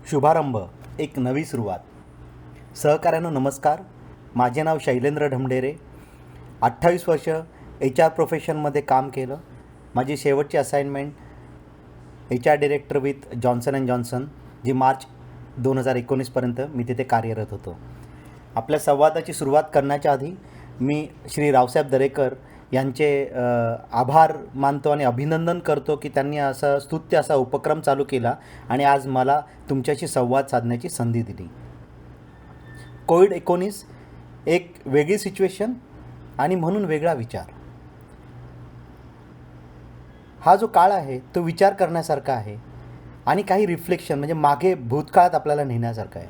शुभारंभ, एक नवी सुरुवात. सहकाऱ्यांनो नमस्कार. माझे नाव शैलेंद्र ढमढेरे. 28 वर्ष HR प्रोफेशनमध्ये काम केलं. माझी शेवटची assignment HR director with Johnson and Johnson, जी मार्च 2019पर्यंत मी तिथे कार्यरत होतो. आपल्या संवादाची सुरुवात करण्याच्या आधी मी श्री रावसाहेब दरेकर यांचे आभार मानतो आणि अभिनंदन करतो की त्यांनी असा स्तुत्य असा उपक्रम चालू केला आणि आज मला तुमच्याशी संवाद साधण्याची संधी दिली. कोविड-19 एक वेगळी सिच्युएशन आणि म्हणून वेगळा विचार. हा जो काळ आहे तो विचार करण्यासारखा आहे आणि काही रिफ्लेक्शन म्हणजे मागे भूतकाळात आपल्याला नेण्यासारखं आहे.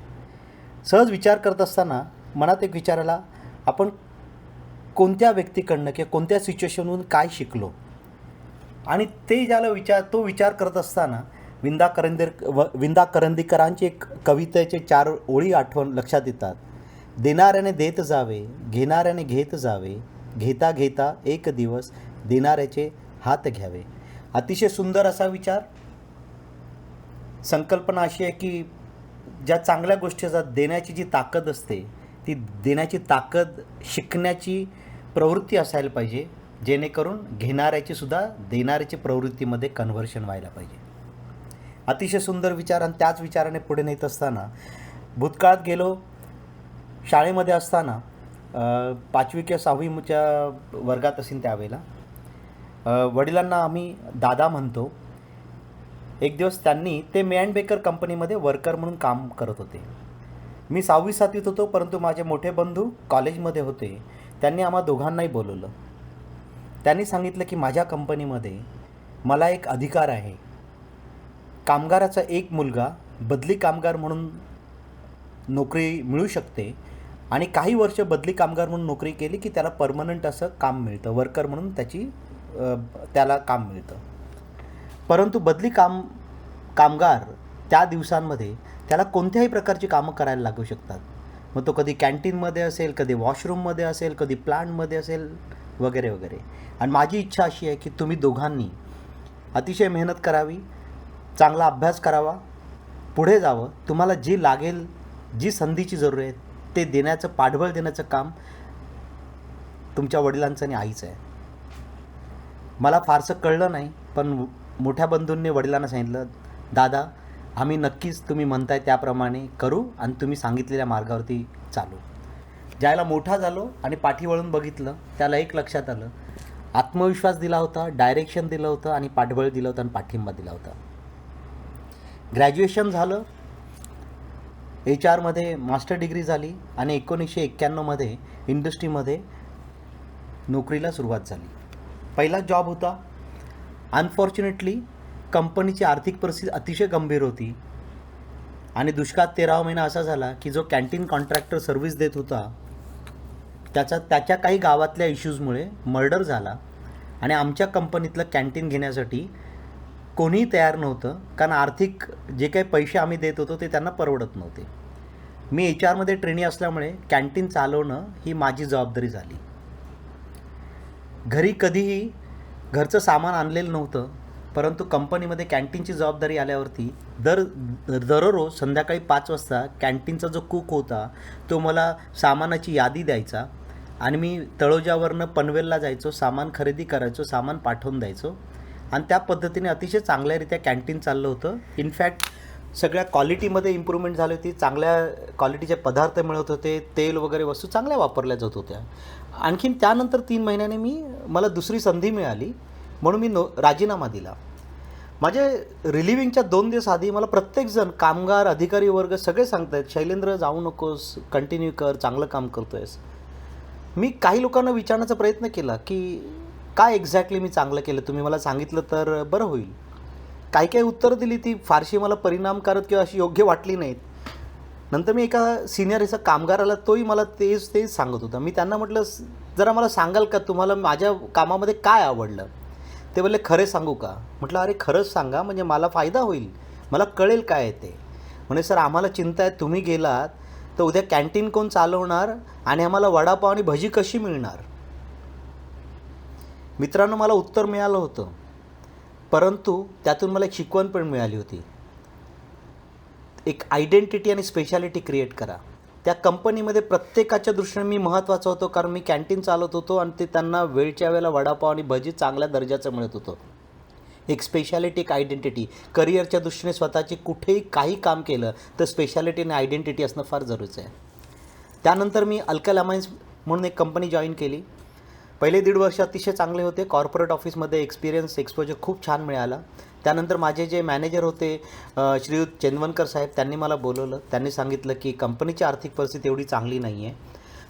सहज विचार करत असताना मनात एक विचार आला, आपण कोणत्या व्यक्तीकडनं किंवा कोणत्या सिच्युएशनमधून काय शिकलो. आणि ते तो विचार करत असताना विंदा करंदीकरांची एक कवितेचे 4 ओळी आठवण लक्षात येतात. देणाऱ्याने देत जावे, घेणाऱ्याने घेत जावे, घेता घेता एक दिवस देणाऱ्याचे हात घ्यावे. अतिशय सुंदर असा विचार. संकल्पना अशी आहे की ज्या चांगल्या गोष्टी असतात, देण्याची जी ताकद असते ती देण्याची ताकद शिकण्याची प्रवृत्ती असायला पाहिजे, जेणेकरून घेणाऱ्याची सुद्धा देणाऱ्याची प्रवृत्तीमध्ये कन्व्हर्शन व्हायला पाहिजे. अतिशय सुंदर विचार. आणि त्याच विचाराने पुढे नेत असताना भूतकाळात गेलो. शाळेमध्ये असताना 5वी किंवा 6वीच्या वर्गात असेल त्यावेळेला वडिलांना आम्ही दादा म्हणतो. एक दिवस त्यांनी ते मे अँड बेकर कंपनीमध्ये वर्कर म्हणून काम करत होते. मी 6वी-7वीत होतो, परंतु माझे मोठे बंधू कॉलेजमध्ये होते. त्यांनी आम्हा दोघांनाही बोलवलं. त्यांनी सांगितलं की माझ्या कंपनीमध्ये मला एक अधिकार आहे. कामगाराचा एक मुलगा बदली कामगार म्हणून नोकरी मिळू शकते आणि काही वर्ष बदली कामगार म्हणून नोकरी केली की त्याला परमनंट असं काम मिळतं, वर्कर म्हणून त्याला काम मिळतं. परंतु बदली कामगार त्या दिवसांमध्ये त्याला कोणत्याही प्रकारची कामं करायला लागू शकतात. मग तो कधी कॅन्टीनमध्ये असेल, कधी वॉशरूममध्ये असेल, कधी प्लांटमध्ये असेल, वगैरे वगैरे. आणि माझी इच्छा अशी आहे की तुम्ही दोघांनी अतिशय मेहनत करावी, चांगला अभ्यास करावा, पुढे जावं. तुम्हाला जी लागेल, जी संधीची जरूर आहे ते देण्याचं, पाठबळ देण्याचं काम तुमच्या वडिलांचं आणि आईचं आहे. मला फारसं कळलं नाही, पण मोठ्या बंधूंनी वडिलांना सांगितलं, दादा आम्ही नक्कीच तुम्ही म्हणताय त्याप्रमाणे करू आणि तुम्ही सांगितलेल्या मार्गावरती चालू. ज्याला मोठा झालो आणि पाठी वळून बघितलं, त्याला एक लक्षात आलं, आत्मविश्वास दिला होता, डायरेक्शन दिलं होतं आणि पाठबळ दिलं होतं आणि पाठिंबा दिला होता. ग्रॅज्युएशन झालं, HR मास्टर डिग्री झाली आणि 1991मध्ये इंडस्ट्रीमध्ये नोकरीला सुरुवात झाली. पहिला जॉब होता. अनफॉर्च्युनेटली कंपनीची आर्थिक परिस्थिती अतिशय गंभीर होती आणि दुष्काळात 13वा महिना असा झाला की जो कॅन्टीन कॉन्ट्रॅक्टर सर्व्हिस देत होता त्याच्या काही गावातल्या इश्यूजमुळे मर्डर झाला आणि आमच्या कंपनीतलं कॅन्टीन घेण्यासाठी कोणीही तयार नव्हतं, कारण आर्थिक जे काही पैसे आम्ही देत होतो ते त्यांना परवडत नव्हते. मी HR ट्रेनी असल्यामुळे कॅन्टीन चालवणं ही माझी जबाबदारी झाली. घरी कधीही घरचं सामान आणलेलं नव्हतं, परंतु कंपनीमध्ये कॅन्टीनची जबाबदारी आल्यावरती दररोज संध्याकाळी 5 वाजता कॅन्टीनचा जो कुक होता तो मला सामानाची यादी द्यायचा आणि मी तळोजावरनं पनवेलला जायचो, सामान खरेदी करायचो, सामान पाठवून द्यायचो आणि त्या पद्धतीने अतिशय चांगल्यारीत्या कॅन्टीन चाललं होतं. इनफॅक्ट सगळ्या क्वालिटीमध्ये इम्प्रूव्हमेंट झाली होती. चांगल्या क्वालिटीचे पदार्थ मिळत होते, तेल वगैरे वस्तू चांगल्या वापरल्या जात होत्या. आणखीन त्यानंतर 3 महिन्याने मला दुसरी संधी मिळाली म्हणून मी राजीनामा दिला. माझ्या रिलिव्हिंगच्या 2 दिवस आधी मला प्रत्येकजण, कामगार, अधिकारी वर्ग सगळे सांगत आहेत, शैलेंद्र जाऊ नकोस, कंटिन्यू कर, चांगलं काम करतो आहेस. मी काही लोकांना विचारण्याचा प्रयत्न केला की काय एक्झॅक्टली मी चांगलं केलं, तुम्ही मला सांगितलं तर बरं होईल. काही उत्तरं दिली ती फारशी मला परिणामकारक किंवा अशी योग्य वाटली नाहीत. नंतर मी एका सिनियर कामगाराला, तोही मला तेच सांगत होता. मी त्यांना म्हटलं, जरा मला सांगाल का तुम्हाला माझ्या कामामध्ये काय आवडलं. ते बोलले, खरे सांगू का. म्हटलं अरे खरंच सांगा, म्हणजे मला फायदा होईल, मला कळेल काय आहे ते. म्हणे सर आम्हाला चिंता आहे, तुम्ही गेलात तर उद्या कॅन्टीन कोण चालवणार आणि आम्हाला वडापाव आणि भजी कशी मिळणार. मित्रांनो, मला उत्तर मिळालं होतं, परंतु त्यातून मला एक शिकवण पण मिळाली होती. एक आयडेंटिटी आणि स्पेशालिटी क्रिएट करा. त्या कंपनीमध्ये प्रत्येकाच्या दृष्टीने मी महत्त्वाचा होतो, कारण मी कॅन्टीन चालवत होतो आणि ते त्यांना वेळच्या वेळेला वडापाव आणि भजी चांगल्या दर्जाचं मिळत होतं. एक स्पेशालिटी, एक आयडेंटिटी. करिअरच्या दृष्टीने स्वतःची कुठेही काही काम केलं तर स्पेशालिटी आणि आयडेंटिटी असणं फार जरुरीचं आहे. त्यानंतर मी अल्कल अमाइन्स म्हणून एक कंपनी जॉईन केली. पहिले 1.5 वर्ष अतिशय चांगले होते. कॉर्पोरेट ऑफिसमध्ये एक्सपोजर खूप छान मिळाला. त्यानंतर माझे जे मॅनेजर होते श्रीयुत चेंदवनकर साहेब, त्यांनी मला बोलवलं. त्यांनी सांगितलं की कंपनीची आर्थिक परिस्थिती एवढी चांगली नाही आहे,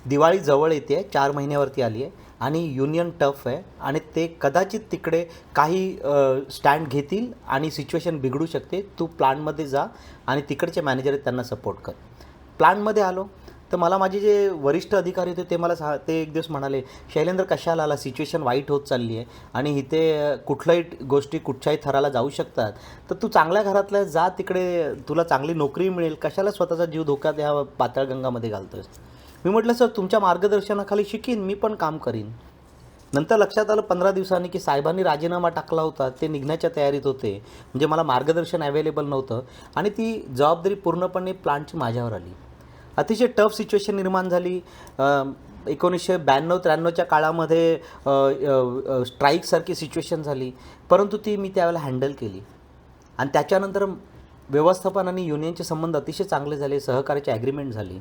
दिवाळी जवळ येते आहे, 4 महिन्यावरती आली आहे आणि युनियन टफ आहे आणि ते कदाचित तिकडे काही स्टँड घेतील आणि सिच्युएशन बिघडू शकते. तू प्लांटमध्ये जा आणि तिकडचे मॅनेजर आहेत त्यांना सपोर्ट कर. प्लांटमध्ये आलो तर मला माझे जे वरिष्ठ अधिकारी होते ते एक दिवस म्हणाले, शैलेंद्र कशाला आला, सिच्युएशन वाईट होत चालली आहे आणि इथे कुठल्याही गोष्टी कुठच्याही थराला जाऊ शकतात, तर तू चांगल्या घरातल्या जा, तिकडे तुला चांगली नोकरी मिळेल, कशाला स्वतःचा जीव धोक्यात ह्या पाताळगंगामध्ये घालतोस. मी म्हटलं सर तुमच्या मार्गदर्शनाखाली शिकीन, मी पण काम करीन. नंतर लक्षात आलं 15 दिवसांनी की साहेबांनी राजीनामा टाकला होता, ते निघण्याच्या तयारीत होते, म्हणजे मला मार्गदर्शन अवेलेबल नव्हतं आणि ती जबाबदारी पूर्णपणे प्लांटची माझ्यावर आली. अतिशय टफ सिच्युएशन निर्माण झाली. 1992-93च्या काळामध्ये स्ट्राईकसारखी सिच्युएशन झाली, परंतु ती मी त्यावेळेला हँडल केली आणि त्याच्यानंतर व्यवस्थापन आणि युनियनचे संबंध अतिशय चांगले झाले, सहकार्याची ॲग्रीमेंट झाली.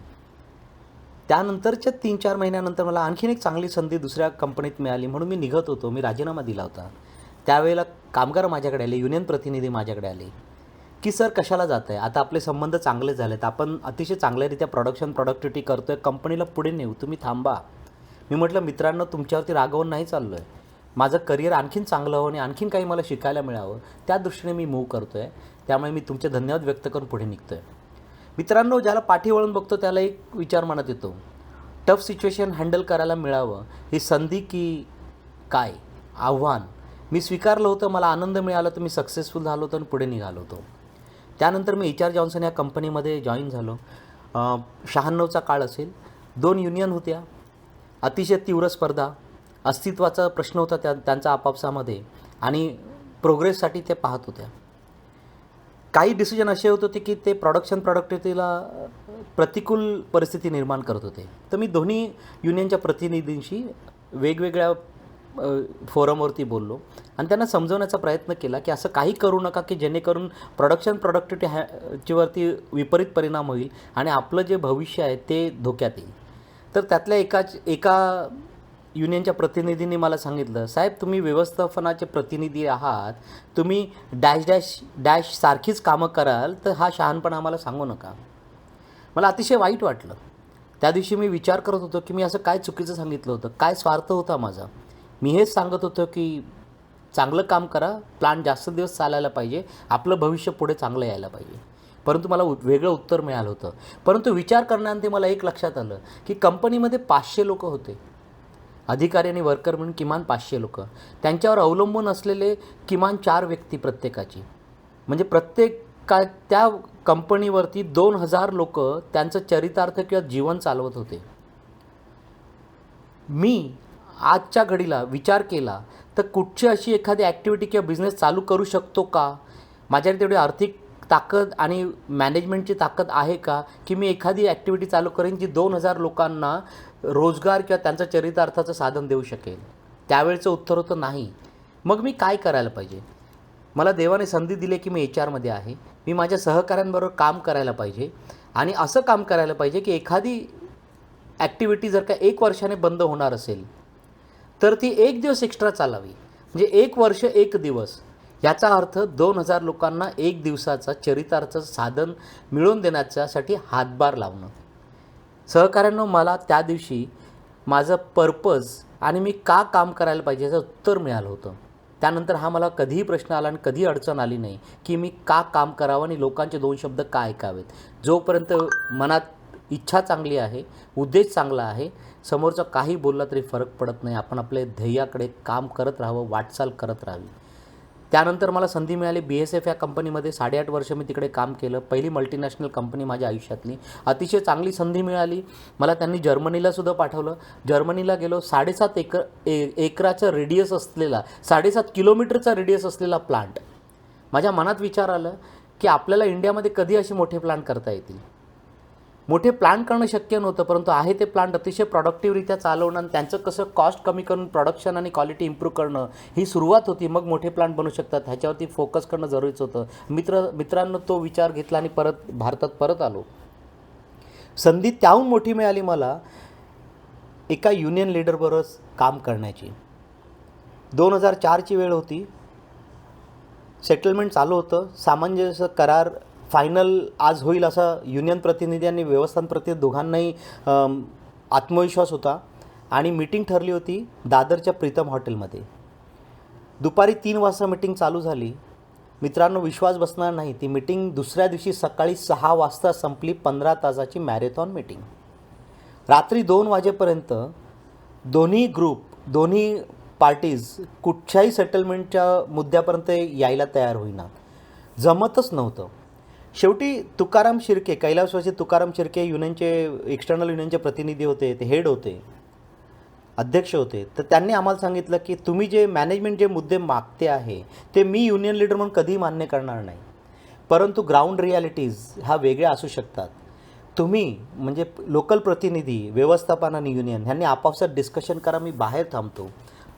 त्यानंतरच्या 3-4 महिन्यानंतर मला आणखीन एक चांगली संधी दुसऱ्या कंपनीत मिळाली, म्हणून मी निघत होतो. मी राजीनामा दिला होता. त्यावेळेला कामगार माझ्याकडे आले, युनियन प्रतिनिधी माझ्याकडे आले की सर कशाला जात आहे, आता आपले संबंध चांगले झाले आहेत, आपण अतिशय चांगल्यारीत्या प्रोडक्टिव्हिटी करतो आहे, कंपनीला पुढे नेऊ, तुम्ही थांबा. मी म्हटलं मित्रांनो तुमच्यावरती रागवून नाही चाललो आहे, माझं करिअर आणखीन चांगलं हवं आणि आणखीन काही मला शिकायला मिळावं, त्या दृष्टीने मी मूव्ह करतो आहे. त्यामुळे मी तुमचे धन्यवाद व्यक्त करून पुढे निघतो आहे. मित्रांनो, ज्याला पाठी वळून बघतो त्याला एक विचार मनात येतो, टफ सिच्युएशन हँडल करायला मिळावं, ही संधी की काय आव्हान. मी स्वीकारलं होतं, मला आनंद मिळाला, तर मी सक्सेसफुल झालो होतो आणि पुढे निघालो होतो. त्यानंतर मी HR जॉन्सन या कंपनीमध्ये जॉईन झालो. 96चा काळ असेल. 2 युनियन होत्या, अतिशय तीव्र स्पर्धा, अस्तित्वाचा प्रश्न होता त्यांचा आपापसामध्ये आणि प्रोग्रेससाठी ते पाहत होत्या. काही डिसिजन असे होत होते की ते प्रोडक्टिव्हिटीला प्रतिकूल परिस्थिती निर्माण करत होते. तर मी दोन्ही युनियनच्या प्रतिनिधींशी वेगवेगळ्या फोरमवरती बोललो आणि त्यांना समजवण्याचा प्रयत्न केला की असं काही करू नका की जेणेकरून प्रोडक्टिव्हिटीवरती विपरीत परिणाम होईल आणि आपलं जे भविष्य आहे ते धोक्यात येईल. तर त्यातल्या एका युनियनच्या प्रतिनिधींनी मला सांगितलं, साहेब तुम्ही व्यवस्थापनाचे प्रतिनिधी आहात, तुम्ही डॅश सारखीच कामं कराल तर हा शहाणपणा आम्हाला सांगू नका. मला अतिशय वाईट वाटलं. त्या दिवशी मी विचार करत होतो की मी असं काय चुकीचं सांगितलं होतं, काय स्वार्थ होता माझा. मी हेच सांगत होतो की चांगलं काम करा, प्लांट जास्त दिवस चालायला पाहिजे, आपलं भविष्य पुढे चांगलं यायला पाहिजे. परंतु मला वेगळं उत्तर मिळालं होतं. परंतु विचार करण्यानंतर मला एक लक्षात आलं की कंपनीमध्ये 500 लोक होते, अधिकारी आणि वर्कर म्हणून किमान 500 लोक, त्यांच्यावर अवलंबून असलेले किमान 4 व्यक्ती प्रत्येकाची, म्हणजे त्या कंपनीवरती 2000 लोक त्यांचं चरितार्थ किंवा जीवन चालवत होते. मी आजच्या घडीला विचार केला तर कुठची अशी एखादी ॲक्टिव्हिटी किंवा बिझनेस चालू करू शकतो का, माझ्याकडे तेवढी आर्थिक ताकद आणि मॅनेजमेंटची ताकद आहे का की मी एखादी ॲक्टिव्हिटी चालू करेन जी 2000 लोकांना रोजगार किंवा त्यांचं चरितार्थाचं साधन देऊ शकेल. त्यावेळचं उत्तर होतं नाही. मग मी काय करायला पाहिजे. मला देवाने संधी दिली की मी HR आहे, मी माझ्या सहकाऱ्यांबरोबर काम करायला पाहिजे आणि असं काम करायला पाहिजे की एखादी ॲक्टिव्हिटी जर का 1 वर्षाने बंद होणार असेल तर ती 1 दिवस एक्स्ट्रा चालावी, म्हणजे 1 वर्ष 1 दिवस, याचा अर्थ 2000 लोकांना 1 दिवसाचा चरितार्थाचं साधन मिळवून देण्याच्यासाठी हातभार लावणं. सहकाऱ्यांनो, मला त्या दिवशी माझं पर्पज आणि मी का काम करायला पाहिजे याचं उत्तर मिळालं होतं. त्यानंतर हा मला कधीही प्रश्न आला आणि कधीही अडचण आली नाही की मी का काम करावं आणि लोकांचे 2 शब्द का ऐकावेत. जोपर्यंत मनात इच्छा चांगली आहे, उद्देश चांगला आहे, समोरचा काही बोलला तरी फरक पडत नाही. आपण आपले ध्येयाकडे काम करत राहावं, वाटचाल करत राहावी. त्यानंतर मला संधी मिळाली BSF या कंपनीमध्ये. 8.5 वर्ष मी तिकडे काम केलं. पहिली मल्टीनॅशनल कंपनी माझ्या आयुष्यातली. अतिशय चांगली संधी मिळाली. मला त्यांनी जर्मनीलासुद्धा पाठवलं. जर्मनीला गेलो. 7.5 एकराचं रेडियस असलेला, 7.5 किलोमीटरचा रेडियस असलेला प्लांट. माझ्या मनात विचार आलं की आपल्याला इंडियामध्ये कधी असे मोठे प्लांट करता येतील. मोठे प्लांट करणं शक्य नव्हतं, परंतु आहे ते प्लांट अतिशय प्रोडक्टिव्हरित्या चालवणं आणि त्यांचं कसं कॉस्ट कमी करून प्रोडक्शन आणि क्वालिटी इम्प्रूव्ह करणं ही सुरुवात होती. मग मोठे प्लांट बनू शकतात ह्याच्यावरती फोकस करणं जरुरीचं होतं. मित्रांनो तो विचार घेतला आणि भारतात परत आलो. संधी त्याहून मोठी मिळाली मला एका युनियन लीडरबरोबर काम करण्याची. 2004ची वेळ होती. सेटलमेंट चालू होतं. सामंजस्य करार फायनल आज होईल असा युनियन प्रतिनिधी आणि व्यवस्थापन प्रतिनिधी दोघांनाही आत्मविश्वास होता. आणि मीटिंग ठरली होती दादरच्या प्रीतम हॉटेलमध्ये. दुपारी 3 वाजता मीटिंग चालू झाली. मित्रांनो, विश्वास बसणार नाही, ती मीटिंग दुसऱ्या दिवशी सकाळी 6 वाजता संपली. 15 तासाची मॅरेथॉन मीटिंग. रात्री 2 वाजेपर्यंत दोन्ही ग्रुप, दोन्ही पार्टीज कुठच्याही सेटलमेंटच्या मुद्द्यापर्यंत यायला तयार होईना. जमतच नव्हतं. शेवटी तुकाराम शिर्के, कैलासवासी तुकाराम शिर्के युनियनचे एक्सटर्नल युनियनचे प्रतिनिधी होते, ते हेड होते, अध्यक्ष होते. तर त्यांनी आम्हाला सांगितलं की तुम्ही जे मॅनेजमेंट जे मुद्दे मागते आहे ते मी युनियन लीडर म्हणून कधीही मान्य करणार नाही, परंतु ग्राउंड रियालिटीज ह्या वेगळ्या असू शकतात. तुम्ही म्हणजे लोकल प्रतिनिधी, व्यवस्थापन आणि युनियन ह्यांनी आपापसात डिस्कशन करा, मी बाहेर थांबतो.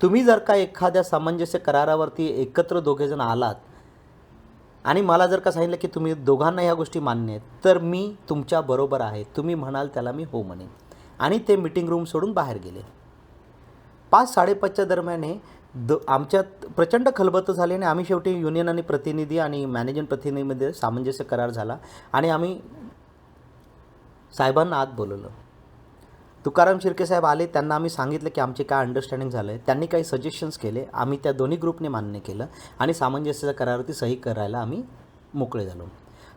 तुम्ही जर का एखाद्या सामंजस्य करारावरती एकत्र दोघेजण आलात आणि मला जर का सांगितलं की तुम्ही दोघांना ह्या गोष्टी मान्य आहेत, तर मी तुमच्या बरोबर आहे, तुम्ही म्हणाल त्याला मी हो म्हणेन. आणि ते मीटिंग रूम सोडून बाहेर गेले. 5-5:30च्या दरम्यान आमच्यात प्रचंड खलबतं झाली आणि आम्ही शेवटी युनियन आणि प्रतिनिधी आणि मॅनेजमेंट प्रतिनिधीमध्ये सामंजस्य करार झाला आणि आम्ही साहेबांना आत बोलवलं. तुकाराम शिर्के साहेब आले. त्यांना आम्ही सांगितलं की आमचे काय अंडरस्टँडिंग झालं आहे. त्यांनी काही सजेशन्स केले. आम्ही त्या दोन्ही ग्रुपने मान्य केलं आणि सामंजस्याच्या करारावरती सही करायला आम्ही मोकळे झालो.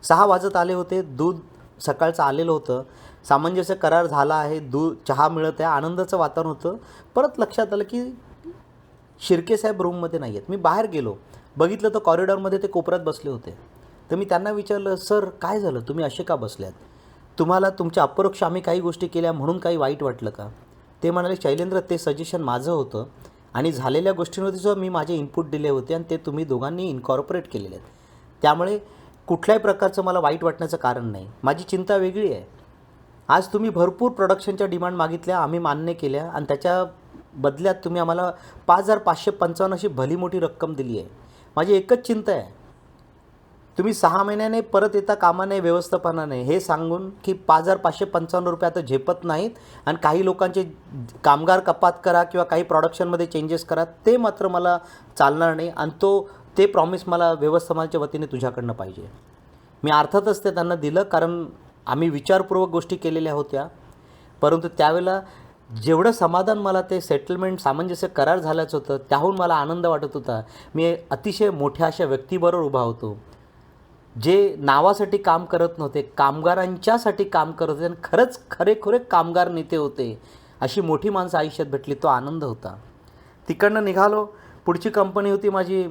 6 वाजत आले होते. दूध सकाळचं आलेलं होतं. सामंजस्य करार झाला आहे. चहा मिळत आहे. आनंदाचं वातावरण होतं. परत लक्षात आलं की शिर्के साहेब रूममध्ये नाही आहेत. मी बाहेर गेलो, बघितलं तर कॉरिडॉरमध्ये ते कोपऱ्यात बसले होते. तर मी त्यांना विचारलं, सर काय झालं, तुम्ही असे का बसल्यात? तुम्हाला तुमच्या अपरोक्ष आम्ही काही गोष्टी केल्या म्हणून काही वाईट वाटलं का? ते म्हणाले, शैलेंद्र, ते सजेशन माझं होतं आणि झालेल्या गोष्टींवरती सुद्धा मी माझे इनपुट दिले होते आणि ते तुम्ही दोघांनी इन्कॉर्पोरेट केलेले आहेत. त्यामुळे कुठल्याही प्रकारचं मला वाईट वाटण्याचं कारण नाही. माझी चिंता वेगळी आहे. आज तुम्ही भरपूर प्रोडक्शनच्या डिमांड मागितल्या, आम्ही मान्य केल्या आणि त्याच्या बदल्यात तुम्ही आम्हाला 5,555 अशी भली मोठी रक्कम दिली आहे. माझी एकच चिंता आहे, तुम्ही 6 महिन्याने परत येता कामा नये व्यवस्थापनाने हे सांगून की 5,555 रुपये आता झेपत नाहीत आणि काही लोकांचे कामगार कपात करा किंवा काही प्रोडक्शनमध्ये चेंजेस करा, ते मात्र मला चालणार नाही आणि ते प्रॉमिस मला व्यवस्थापनाच्या वतीने तुझ्याकडनं पाहिजे. मी अर्थातच ते त्यांना दिलं, कारण आम्ही विचारपूर्वक गोष्टी केलेल्या होत्या. परंतु त्यावेळेला जेवढं समाधान मला ते सेटलमेंट सामंजस्य करार झाल्याचं होतं, त्याहून मला आनंद वाटत होता. मी अतिशय मोठ्या अशा व्यक्तीबरोबर उभा होतो, जे नावासाठी काम करत नव्हते, कामगारांच्यासाठी काम करत होते आणि खरंच खरेखुरे कामगार नेते होते. अशी मोठी माणसं आयुष्यात भेटली, तो आनंद होता. तिकडनं निघालो. पुढची कंपनी होती माझी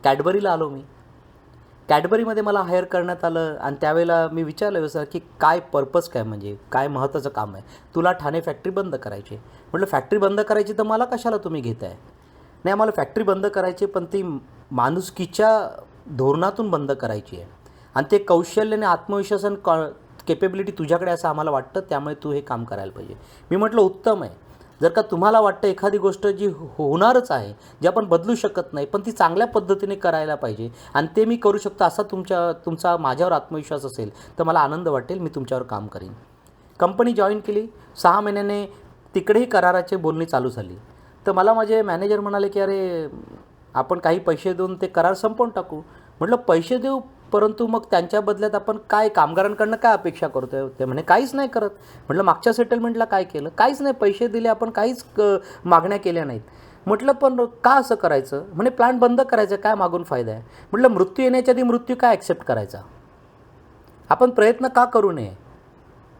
कॅडबरीला आलो मी. कॅडबरीमध्ये मला हायर करण्यात आलं आणि त्यावेळेला मी विचारलं सर की काय पर्पज काय, म्हणजे काय महत्त्वाचं काम आहे? तुला ठाणे फॅक्टरी बंद करायची. म्हटलं फॅक्टरी बंद करायची तर मला कशाला तुम्ही घेताय? नाही, आम्हाला फॅक्टरी बंद करायची, पण ती माणुसकीच्या धोरणातून बंद करायची आहे आणि ते कौशल्य आणि आत्मविश्वास आणि केपेबिलिटी तुझ्याकडे असं आम्हाला वाटतं, त्यामुळे तू हे काम करायला पाहिजे. मी म्हटलं उत्तम आहे. जर का तुम्हाला वाटतं एखादी गोष्ट जी होणारच आहे, जी आपण बदलू शकत नाही, पण ती चांगल्या पद्धतीने करायला पाहिजे आणि ते मी करू शकतो असा तुमचा माझ्यावर आत्मविश्वास असेल तर मला आनंद वाटेल, मी तुमच्यावर काम करीन. कंपनी जॉईन केली. 6 महिन्याने तिकडेही कराराची बोलणी चालू झाली. तर मला माझे मॅनेजर म्हणाले की अरे आपण काही पैसे देऊन ते करार संपवून टाकू. म्हटलं पैसे देऊ, परंतु मग त्यांच्या बदल्यात आपण काय कामगारांकडनं काय अपेक्षा करतोय? ते म्हणे काहीच नाही करत. म्हटलं मागच्या सेटलमेंटला काय केलं? काहीच नाही, पैसे दिले आपण, काहीच मागण्या केल्या नाहीत. म्हटलं पण का असं करायचं? म्हणे प्लांट बंद करायचं, काय मागून फायदा आहे? म्हटलं मृत्यू येण्याच्या आधी मृत्यू काय ॲक्सेप्ट करायचा? आपण प्रयत्न का करू नये?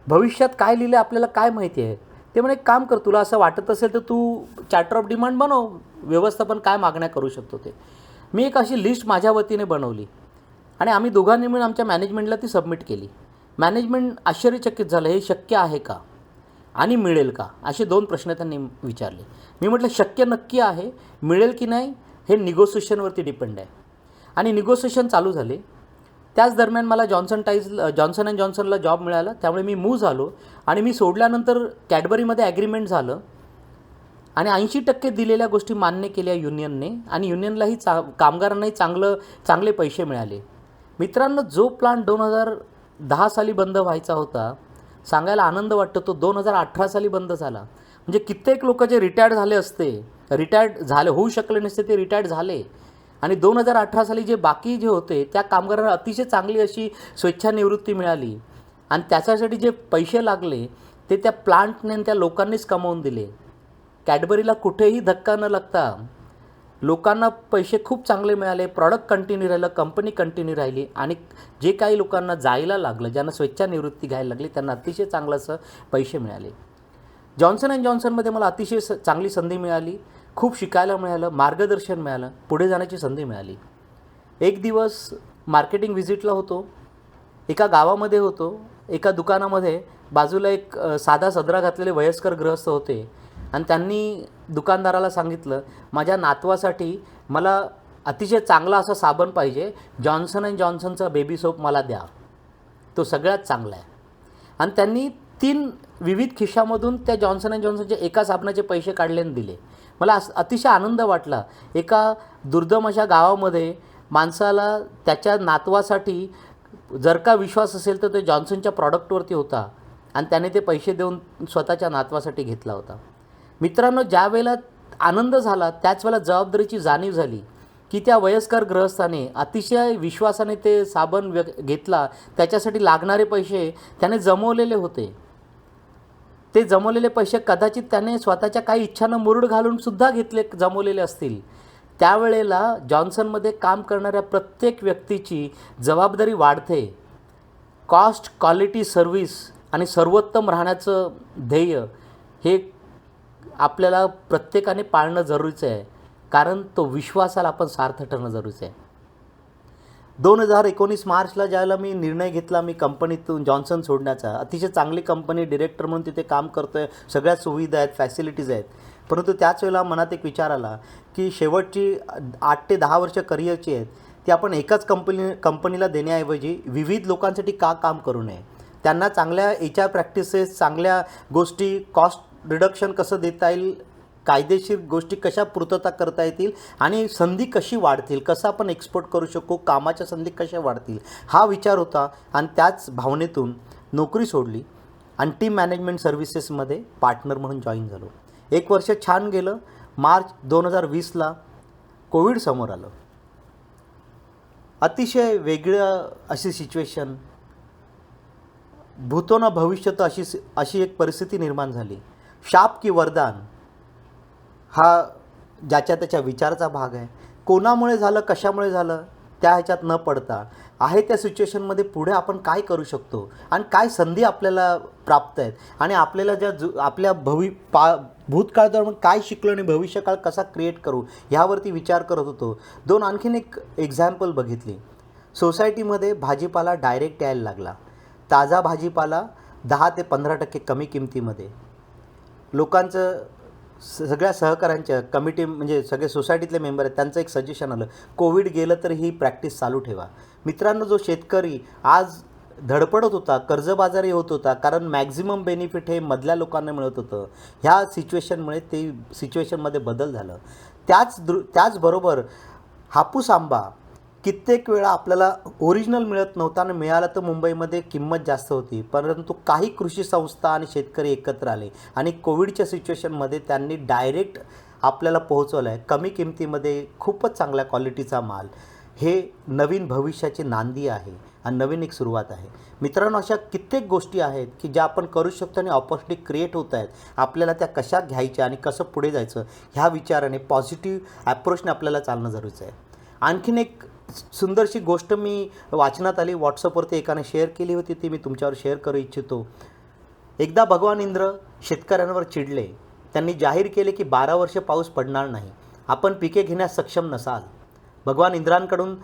भविष्यात काय लिहिलं आपल्याला काय माहिती आहे? ते म्हणे काम कर, तुला असं वाटत असेल तर तू चार्टर ऑफ डिमांड बनव, व्यवस्थापन काय मागण्या करू शकतो ते. मी एक अशी लिस्ट माझ्या वतीने बनवली आणि आम्ही दोघांनी मिळून आमच्या मॅनेजमेंटला ती सबमिट केली. मॅनेजमेंट आश्चर्यचकित झालं, हे शक्य आहे का आणि मिळेल का, असे 2 प्रश्न त्यांनी विचारले. मी म्हटलं शक्य नक्की आहे, मिळेल की नाही हे निगोसिएशनवरती डिपेंड आहे. आणि निगोसिएशन चालू झाले. त्याच दरम्यान मला जॉन्सन अँड जॉन्सनला जॉब मिळाला. त्यामुळे मी मूव्ह झालो आणि मी सोडल्यानंतर कॅडबरीमध्ये ॲग्रीमेंट झालं आणि 80% दिलेल्या गोष्टी मान्य केल्या युनियनने आणि युनियनलाही कामगारांनाही चांगले पैसे मिळाले. मित्रांनो, जो प्लांट 2010 साली बंद व्हायचा होता, सांगायला आनंद वाटतो, तो 2018 साली बंद झाला. म्हणजे कित्येक लोक जे रिटायर्ड झाले असते, होऊ शकले नसते, ते रिटायर्ड झाले. आणि 2018 साली जे बाकी जे होते त्या कामगारांना अतिशय चांगली अशी स्वेच्छानिवृत्ती मिळाली आणि त्याच्यासाठी जे पैसे लागले ते त्या प्लांटने आणि त्या लोकांनीच कमावून दिले. कॅडबरीला कुठेही धक्का न लागता लोकांना पैसे खूप चांगले मिळाले, प्रॉडक्ट कंटिन्यू राहिलं, कंपनी कंटिन्यू राहिली आणि जे काही लोकांना जायला लागलं, ज्यांना स्वेच्छानिवृत्ती घ्यायला लागली, त्यांना अतिशय चांगलं असं पैसे मिळाले. जॉन्सन अँड जॉन्सनमध्ये मला अतिशय चांगली संधी मिळाली, खूप शिकायला मिळालं, मार्गदर्शन मिळालं, पुढे जाण्याची संधी मिळाली. एक दिवस मार्केटिंग व्हिजिटला होतो, एका गावामध्ये होतो. एका दुकानामध्ये बाजूला एक साधा सदरा घातलेले वयस्कर गृहस्थ होते आणि त्यांनी दुकानदाराला सांगितलं, माझ्या नातवासाठी मला अतिशय चांगला असा साबण पाहिजे, जॉन्सन अँड जॉन्सनचा बेबी सोप मला द्या, तो सगळ्यात चांगला आहे. आणि त्यांनी 3 विविध खिशामधून त्या जॉन्सन अँड जॉन्सनच्या एका साबणाचे पैसे काढले आणि दिले. मला अतिशय आनंद वाटला. एका दुर्गम अशा गावामध्ये माणसाला त्याच्या नातवासाठी जर का विश्वास असेल तर ते जॉन्सनच्या प्रॉडक्टवरती होता आणि त्याने ते पैसे देऊन स्वतःच्या नातवासाठी घेतला होता. मित्रांनो, ज्या वेळेला आनंद झाला त्याच वेळेला जबाबदारीची जाणीव झाली की त्या वयस्कर गृहस्थाने अतिशय विश्वासाने ते साबण घेतला, त्याच्यासाठी लागणारे पैसे त्याने जमवलेले होते. ते जमवलेले पैसे कदाचित त्याने स्वतःच्या काही इच्छांना मुरूड घालून सुद्धा जमवलेले असतील. त्यावेळेला जॉन्सनमध्ये काम करणाऱ्या प्रत्येक व्यक्तीची जबाबदारी वाढते. कॉस्ट, क्वालिटी, सर्व्हिस आणि सर्वोत्तम राहण्याचं ध्येय हे आपल्याला प्रत्येकाने पाळणं जरुरीचं आहे, कारण तो विश्वासाला आपण सार्थ ठरणं जरुरीचं आहे. 2019 मार्चला ज्यावेळेला मी निर्णय घेतला, मी कंपनीतून जॉन्सन सोडण्याचा, अतिशय चांगली कंपनी, डिरेक्टर म्हणून तिथे काम करतो आहे, सगळ्या सुविधा आहेत, फॅसिलिटीज आहेत. परंतु त्याच वेळेला मनात एक विचार आला की शेवटची 8 ते 10 वर्ष करिअरची आहेत, ती आपण एकाच कंपनीला देण्याऐवजी विविध लोकांसाठी का काम करू नये, त्यांना चांगल्या HR प्रॅक्टिसेस, चांगल्या गोष्टी, कॉस्ट रिडक्शन कसं देता येईल, कायदेशीर गोष्टी कशा पूर्तता करता येतील आणि संधी कशी वाढतील, कसं आपण एक्सपोर्ट करू शकू, कामाच्या संधी कशा वाढतील, हा विचार होता. आणि त्याच भावनेतून नोकरी सोडली आणि टीम मॅनेजमेंट सर्व्हिसेसमध्ये पार्टनर म्हणून जॉईन झालो. 1 वर्ष छान गेलं. मार्च 2020ला कोविड समोर आलं. अतिशय वेगळं अशी सिच्युएशन, भूतो न भविष्यत अशी एक परिस्थिती निर्माण झाली. शाप की वरदान हा ज्याच्या त्याच्या विचाराचा भाग आहे. कोणामुळे झालं, कशामुळे झालं त्या ह्याच्यात न पडता आहे त्या सिच्युएशनमध्ये पुढे आपण काय करू शकतो आणि काय संधी आपल्याला प्राप्त आहेत आणि आपल्याला आपल्या भूतकाळात काय शिकलो आणि भविष्यकाळ कसा क्रिएट करू ह्यावरती विचार करत होतो. आणखीन एक एक्झाम्पल बघितली. सोसायटीमध्ये भाजीपाला डायरेक्ट यायला लागला. ताजा भाजीपाला 10 ते 15% कमी किमतीमध्ये. लोकांचं, सगळ्या सहकाऱ्यांच्या कमिटी, म्हणजे सगळे सोसायटीतले मेंबर आहेत, त्यांचं एक सजेशन आलं, कोविड गेलं तर ही प्रॅक्टिस चालू ठेवा. मित्रांनो, जो शेतकरी आज धडपडत होता, कर्जबाजारी होत होता, कारण मॅक्झिमम बेनिफिट हे मधल्या लोकांना मिळत होतं, ह्या सिच्युएशनमुळे ते सिच्युएशनमध्ये बदल झालं. त्याचबरोबर हापूस आंबा कित्येक वेळा आपल्याला ओरिजिनल मिळत नव्हता आणि मिळालं तर मुंबईमध्ये किंमत जास्त होती. परंतु काही कृषी संस्था आणि शेतकरी एकत्र आले आणि कोविडच्या सिच्युएशनमध्ये त्यांनी डायरेक्ट आपल्याला पोहोचवलं आहे कमी किमतीमध्ये खूपच चांगल्या क्वालिटीचा माल. हे नवीन भविष्याची नांदी आहे आणि नवीन एक सुरुवात आहे. मित्रांनो, अशा कित्येक गोष्टी आहेत की ज्या आपण करू शकतो आणि ऑपॉर्च्युनिटी क्रिएट होत आहेत. आपल्याला त्या कशा घ्यायच्या आणि कसं पुढे जायचं ह्या विचाराने, पॉझिटिव्ह ॲप्रोचने आपल्याला चालणं जरुरीचं आहे. आणखीन एक सुंदरशी गोष्ट मी वाचनात आली, व्हॉट्सअपवरती एकाने शेअर केली होती, ती मी तुमच्यावर शेअर करू इच्छितो. एकदा भगवान इंद्र शेतकऱ्यांवर चिडले. त्यांनी जाहीर केले की 12 वर्ष पाऊस पडणार नाही, आपण पिके घेण्यास सक्षम नसाल. भगवान इंद्रांकडून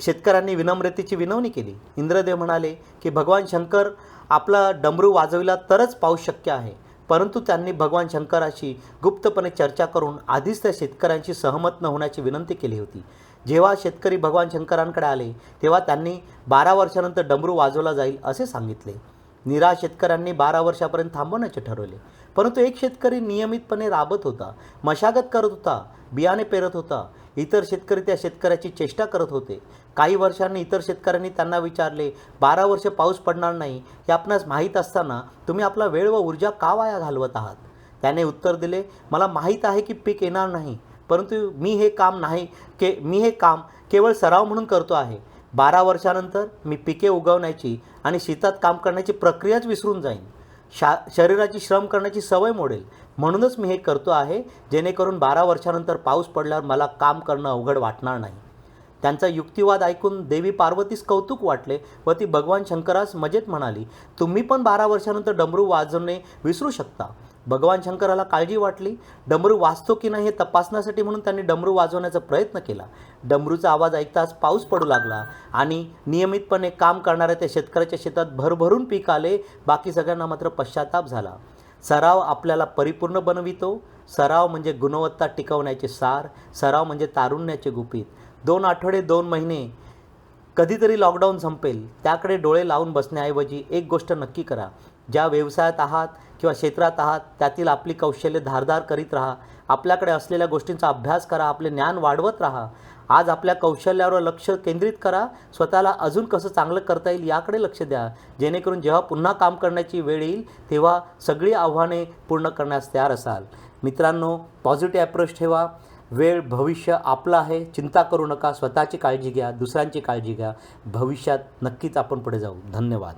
शेतकऱ्यांनी विनम्रतेची विनवणी केली. इंद्रदेव म्हणाले की भगवान शंकर आपला डमरू वाजविला तरच पाऊस शक्य आहे. परंतु त्यांनी भगवान शंकराशी गुप्तपणे चर्चा करून आधीच त्या शेतकऱ्यांची सहमत न होण्याची विनंती केली होती. जेव्हा शेतकरी भगवान शंकरांकडे आले तेव्हा त्यांनी 12 वर्षानंतर डमरू वाजवला जाईल असे सांगितले. निराश शेतकऱ्यांनी 12 वर्षापर्यंत थांबवण्याचे ठरवले. परंतु एक शेतकरी नियमितपणे राबत होता, मशागत करत होता, बियाणे पेरत होता. इतर शेतकरी त्या शेतकऱ्याची चेष्टा करत होते. काही वर्षांनी इतर शेतकऱ्यांनी त्यांना विचारले, 12 वर्ष पाऊस पडणार नाही हे आपणास माहीत असताना तुम्ही आपला वेळ व ऊर्जा का वाया घालवत आहात? त्याने उत्तर दिले, मला माहीत आहे की पीक येणार नाही, परंतु मी हे काम केवळ सराव म्हणून करतो आहे. 12 वर्षानंतर मी पिके उगवण्याची आणि शेतात काम करण्याची प्रक्रियाच विसरून जाईन. शरीराची श्रम करण्याची सवय मोडेल. म्हणूनच मी हे करतो आहे, जेणेकरून 12 वर्षानंतर पाऊस पडल्यावर मला काम करणं अवघड वाटणार नाही. त्यांचा युक्तिवाद ऐकून देवी पार्वतीस कौतुक वाटले व ती भगवान शंकरास मजेत म्हणाली, तुम्ही पण 12 वर्षानंतर डमरू वाजवणे विसरू शकता. भगवान शंकराला काळजी वाटली. डमरू वाजतो की नाही हे तपासण्यासाठी म्हणून त्यांनी डमरू वाजवण्याचा प्रयत्न केला. डमरूचा आवाज ऐकताच पाऊस पडू लागला आणि नियमितपणे काम करणाऱ्या त्या शेतकऱ्याच्या शेतात भरभरून पीक आले. बाकी सगळ्यांना मात्र पश्चाताप झाला. सराव आपल्याला परिपूर्ण बनवितो. सराव म्हणजे गुणवत्ता टिकवण्याचे सार. सराव म्हणजे तारुण्याचे गुपित. 2 आठवडे 2 महिने कधीतरी लॉकडाऊन संपेल त्याकडे डोळे लावून बसण्याऐवजी एक गोष्ट नक्की करा. ज्या व्यवसायात आहात किंवा क्षेत्रात आहात त्यातील आपली कौशल्य धारदार करीत राहा. आपल्याकडे असलेल्या गोष्टींचा अभ्यास करा. आपले ज्ञान वाढवत राहा. आज आपल्या कौशल्यावर लक्ष केंद्रित करा. स्वतःला अजून कसं चांगलं करता येईल याकडे लक्ष द्या, जेणेकरून जेव्हा पुन्हा काम करण्याची वेळ येईल तेव्हा सगळी आव्हाने पूर्ण करण्यास तयार असाल. मित्रांनो, पॉझिटिव्ह अप्रोच ठेवा. वेळ भविष्य आपलं आहे. चिंता करू नका. स्वतःची काळजी घ्या, दुसऱ्यांची काळजी घ्या. भविष्यात नक्कीच आपण पुढे जाऊ. धन्यवाद.